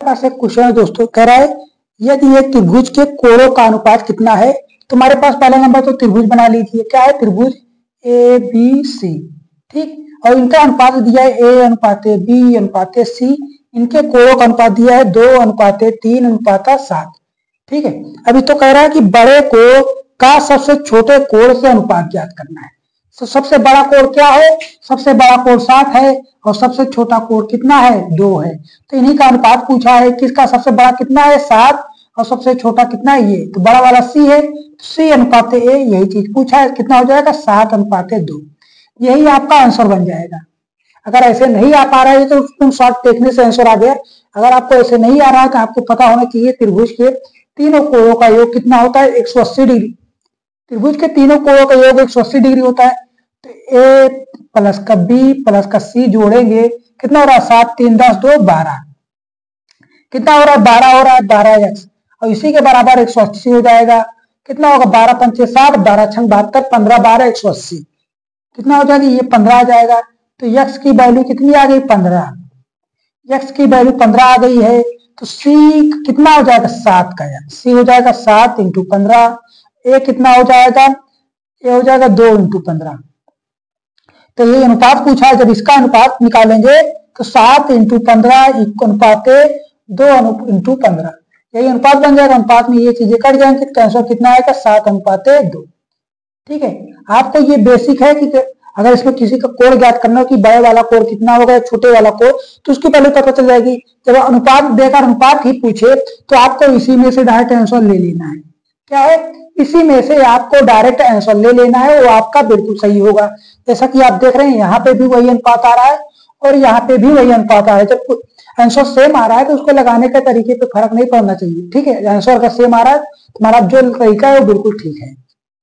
पास एक क्वेश्चन है दोस्तों, कह रहा है यदि एक त्रिभुज के कोणों का अनुपात कितना है। तुम्हारे पास पहला नंबर तो त्रिभुज बना लीजिए, क्या है त्रिभुज ए बी सी, ठीक, और इनका अनुपात दिया है ए अनुपात बी अनुपात सी, इनके कोणों का अनुपात दिया है 2:3:7, ठीक है। अभी तो कह रहा है कि बड़े कोण का सबसे छोटे कोण से अनुपात ज्ञात करना है। तो सबसे बड़ा कोण क्या है, सबसे बड़ा कोण 7 है और सबसे छोटा कोण कितना है 2 है। तो इन्हीं का अनुपात पूछा है, किसका सबसे बड़ा कितना है 7 और सबसे छोटा कितना है ये, तो बड़ा वाला सी है, सी अनुपात ए, यही चीज पूछा है, कितना हो जाएगा 7:2। यही आपका आंसर बन जाएगा। अगर ऐसे नहीं आ पा रहा है तो तुम शॉर्ट देखने से आंसर आ गया। अगर आपको ऐसे नहीं आ रहा है तो आपको पता होना चाहिए त्रिभुज के तीनों कोणों का योग कितना होता है 180 डिग्री। त्रिभुज के तीनों कोणों का योग 180 डिग्री होता है। तो ए प्लस का बी प्लस का सी जोड़ेंगे, कितना हो रहा है 7 3 10 2 12, कितना हो रहा है 12 हो रहा है 12x, और इसी के बराबर 180 हो जाएगा। कितना होगा 12 पंचे 60, 12 छंग 72, 15 12 180, कितना हो जाएगा ये 15 आ जाएगा। तो x की वैल्यू कितनी आ गई 15, x की वैल्यू 15 आ गई है। तो c कितना हो जाएगा 7 का, c हो जाएगा 7 × 15, a कितना हो जाएगा, a हो जाएगा 2 × 15। तो ये अनुपात पूछा है, जब इसका अनुपात निकालेंगे तो 7 × 15 अनुपात 2 × 15, यही अनुपात बन जाएगा। अनुपात में ये चीजें कट जाएंगे तो आंसर कितना आएगा 7:2, ठीक है। आपको ये बेसिक है कि अगर इसमें किसी का कोण ज्ञात करना हो कि बड़े वाला कोण कितना होगा छोटे वाला कोण, तो उसकी पहले पता चल जाएगी। जब अनुपात देकर अनुपात ही पूछे तो आपको इसी में से डायरेक्ट आंसर ले लेना है। क्या है, इसी में से आपको डायरेक्ट आंसर ले लेना है, वो आपका बिल्कुल सही होगा। जैसा कि आप देख रहे हैं यहाँ पे भी वही अनुपात आ रहा है और यहाँ पे भी वही अनुपात आ रहा है। जब आंसर सेम आ रहा है तो उसको लगाने के तरीके पे फर्क नहीं पड़ना चाहिए, ठीक है। आंसर अगर सेम आ रहा है तुम्हारा जो तरीका है वो बिल्कुल ठीक है।